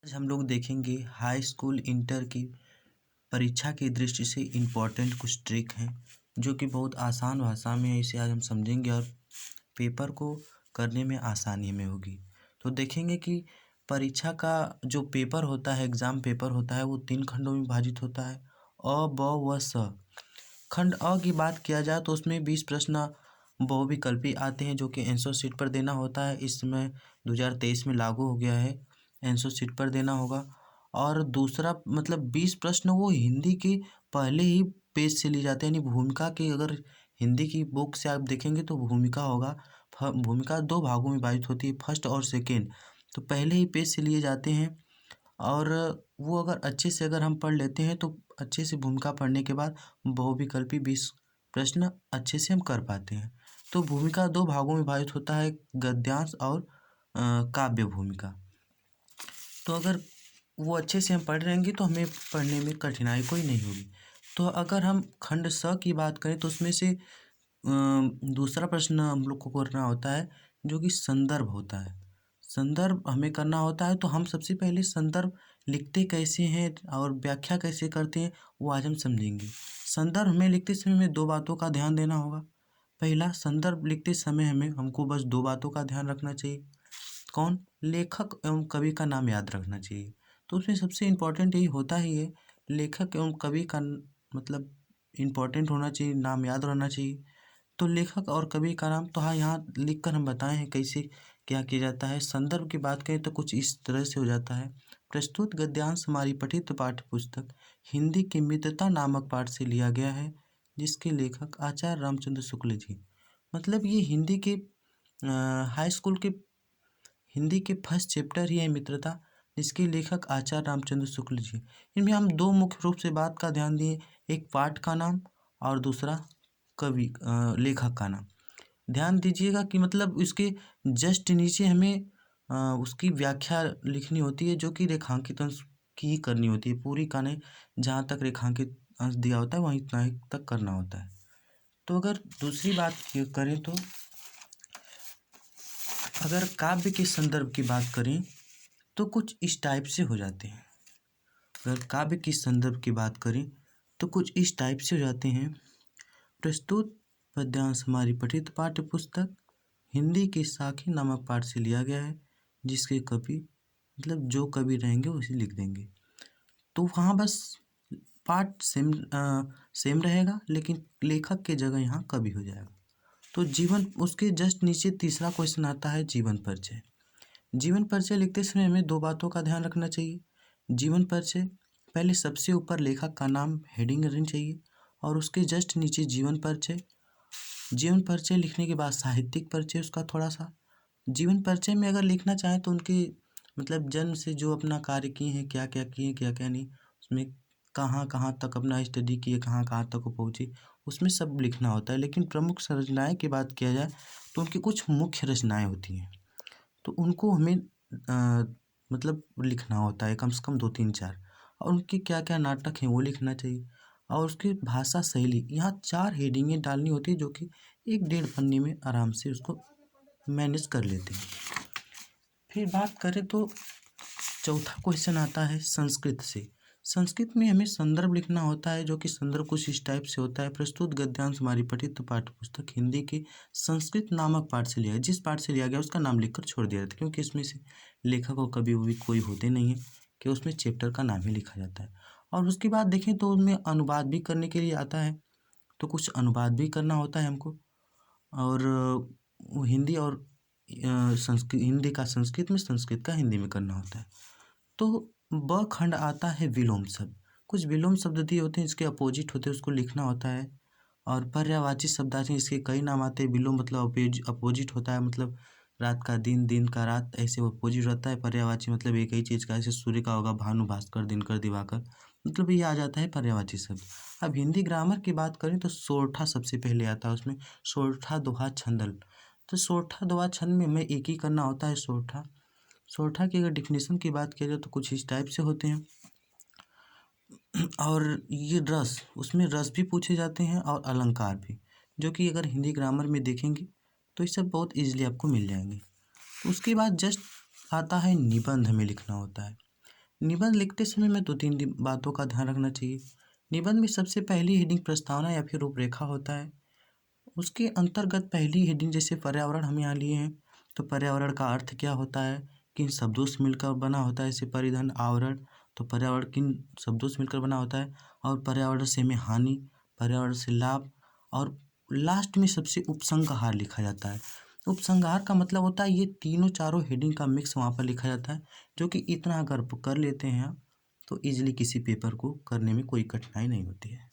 आज हम लोग देखेंगे हाई स्कूल इंटर की परीक्षा की दृष्टि से इम्पोर्टेंट कुछ ट्रिक हैं जो कि बहुत आसान भाषा में है। इसे आज हम समझेंगे और पेपर को करने में आसानी में होगी। तो देखेंगे कि परीक्षा का जो पेपर होता है, एग्ज़ाम पेपर होता है, वो 3 खंडों में विभाजित होता है। अ, ब व स। खंड अ की बात किया जाए तो उसमें 20 प्रश्न बहुविकल्पी आते हैं जो कि आंसर शीट पर देना होता है। इस समय 2023 में लागू हो गया है, आंसर शीट पर देना होगा। और दूसरा मतलब 20 प्रश्न वो हिंदी के पहले ही पेज से लिए जाते हैं, यानी भूमिका के अगर हिंदी की बुक से आप देखेंगे तो भूमिका होगा। भूमिका 2 भागों में विभाजित होती है, फर्स्ट और सेकेंड। तो पहले ही पेज से लिए जाते हैं और वो अगर अच्छे से अगर हम पढ़ लेते हैं तो अच्छे से भूमिका पढ़ने के बाद बहुविकल्पी 20 प्रश्न अच्छे से हम कर पाते हैं। तो भूमिका 2 भागों में विभाजित होता है, गद्यांश और काव्य भूमिका। तो अगर वो अच्छे से हम पढ़ रहेंगे तो हमें पढ़ने में कठिनाई कोई नहीं होगी। तो अगर हम खंड स की बात करें तो उसमें से दूसरा प्रश्न हम लोग को करना होता है जो कि संदर्भ होता है। संदर्भ हमें करना होता है तो हम सबसे पहले संदर्भ लिखते कैसे हैं और व्याख्या कैसे करते हैं वो आज हम समझेंगे। संदर्भ हमें लिखते समय हमें 2 बातों का ध्यान देना होगा। पहला, संदर्भ लिखते समय हमको बस 2 बातों का ध्यान रखना चाहिए। कौन? लेखक एवं कवि का नाम याद रखना चाहिए। तो उसमें सबसे इम्पोर्टेंट यही होता ही है, लेखक एवं कवि का मतलब इम्पोर्टेंट होना चाहिए, नाम याद रहना चाहिए। तो लेखक और कवि का नाम तो हाँ, यहाँ लिख कर हम बताए हैं कैसे क्या किया जाता है। संदर्भ की बात करें तो कुछ इस तरह से हो जाता है। प्रस्तुत गद्यांश हमारी पठित पाठ्य पुस्तक हिंदी की मित्रता नामक पाठ से लिया गया है, जिसके लेखक आचार्य रामचंद्र शुक्ल जी। मतलब ये हिंदी के हाई स्कूल के हिंदी के फर्स्ट चैप्टर ही है मित्रता, जिसके लेखक आचार्य रामचंद्र शुक्ल जी। इनमें हम 2 मुख्य रूप से बात का ध्यान दिए, एक पाठ का नाम और दूसरा लेखक का नाम। ध्यान दीजिएगा कि मतलब इसके जस्ट नीचे हमें उसकी व्याख्या लिखनी होती है जो कि रेखांकित अंश की ही करनी होती है, पूरी का नहीं। जहाँ तक रेखांकित अंश दिया होता है वहीं इतना ही तक करना होता है। तो अगर दूसरी बात ये करें तो अगर काव्य के संदर्भ की बात करें तो कुछ इस टाइप से हो जाते हैं। अगर काव्य की संदर्भ की बात करें तो कुछ इस टाइप से हो जाते हैं। प्रस्तुत पद्यांश हमारी पठित पाठ्य पुस्तक हिंदी के साखी नामक पाठ से लिया गया है, जिसके कवि मतलब जो कवि रहेंगे उसे लिख देंगे। तो वहाँ बस पाठ सेम रहेगा, लेकिन लेखक के जगह यहाँ कवि हो जाएगा। तो जीवन उसके जस्ट नीचे तीसरा क्वेश्चन आता है, जीवन परिचय। जीवन परिचय लिखते समय हमें 2 बातों का ध्यान रखना चाहिए। जीवन परिचय पहले सबसे ऊपर लेखक का नाम हेडिंग रहनी चाहिए और उसके जस्ट नीचे जीवन परिचय। जीवन परिचय लिखने के बाद साहित्यिक परिचय उसका थोड़ा सा। जीवन परिचय में अगर लिखना चाहें तो उनके मतलब जन्म से जो अपना कार्य किए हैं, क्या क्या किए, क्या क्या नहीं, उसमें कहाँ कहाँ तक अपना स्टडी किए, कहाँ कहाँ तक वो पहुँचे, उसमें सब लिखना होता है। लेकिन प्रमुख रचनाएँ की बात किया जाए तो उनकी कुछ मुख्य रचनाएँ होती हैं, तो उनको हमें मतलब लिखना होता है कम से कम 2 3 4, और उनके क्या-क्या नाटक हैं वो लिखना चाहिए। और उसकी भाषा शैली, यहाँ 4 हेडिंगें डालनी होती है जो कि 1 डेढ़ पन्ने में आराम से उसको मैनेज कर लेते हैं। फिर बात करें तो चौथा क्वेश्चन आता है संस्कृत से। संस्कृत में हमें संदर्भ लिखना होता है जो कि संदर्भ कुछ इस टाइप से होता है। प्रस्तुत गद्यांश हमारी पठित पाठ्य पुस्तक हिंदी के संस्कृत नामक पाठ से लिया है। जिस पाठ से लिया गया उसका नाम लिखकर छोड़ दिया जाता है, क्योंकि इसमें से लेखक और कवि भी कोई होते नहीं हैं कि उसमें चैप्टर का नाम ही लिखा जाता है। और उसके बाद देखें तो उसमें अनुवाद भी करने के लिए आता है, तो कुछ अनुवाद भी करना होता है हमको। और वो हिंदी और संस्कृत, हिंदी का संस्कृत में, संस्कृत का हिंदी में करना होता है। तो ब खंड आता है विलोम शब्द। कुछ विलोम शब्द दिए होते हैं, इसके अपोजिट होते हैं, उसको लिखना होता है। और पर्यायवाची शब्द आते हैं, इसके कई नाम आते हैं। विलोम मतलब अपोजिट होता है, मतलब रात का दिन, दिन का रात, ऐसे वो अपोजिट रहता है। पर्यायवाची मतलब एक ही चीज़ का, जैसे सूर्य का होगा भानु, भास्कर, दिनकर, दिवाकर, मतलब ये आ जाता है पर्यायवाची शब्द। अब हिंदी ग्रामर की बात करें तो सोरठा सबसे पहले आता है, उसमें सोरठा, दोहा, छंदल। तो सोरठा, दोहा, छंद में हमें एक ही करना होता है सोरठा। सोरठा की अगर डिफिनीशन की बात किया जाए तो कुछ इस टाइप से होते हैं। और ये रस, उसमें रस भी पूछे जाते हैं और अलंकार भी, जो कि अगर हिंदी ग्रामर में देखेंगे तो ये सब बहुत ईजिली आपको मिल जाएंगे। तो उसके बाद जस्ट आता है निबंध, हमें लिखना होता है। निबंध लिखते समय में 2-3 बातों का ध्यान रखना चाहिए। निबंध में सबसे पहली हेडिंग प्रस्तावना या फिर रूपरेखा होता है। उसके अंतर्गत पहली हेडिंग जैसे पर्यावरण हम यहाँ लिए हैं, तो पर्यावरण का अर्थ क्या होता है, किन शब्दों से मिलकर बना होता है। जैसे परिधन, आवरण, तो पर्यावरण किन शब्दों से मिलकर बना होता है। और पर्यावरण से में हानि, पर्यावरण से लाभ, और लास्ट में सबसे उपसंहार लिखा जाता है। उपसंहार का मतलब होता है ये तीनों चारों हेडिंग का मिक्स वहाँ पर लिखा जाता है, जो कि इतना अगर कर लेते हैं आप, तो ईजिली किसी पेपर को करने में कोई कठिनाई नहीं होती है।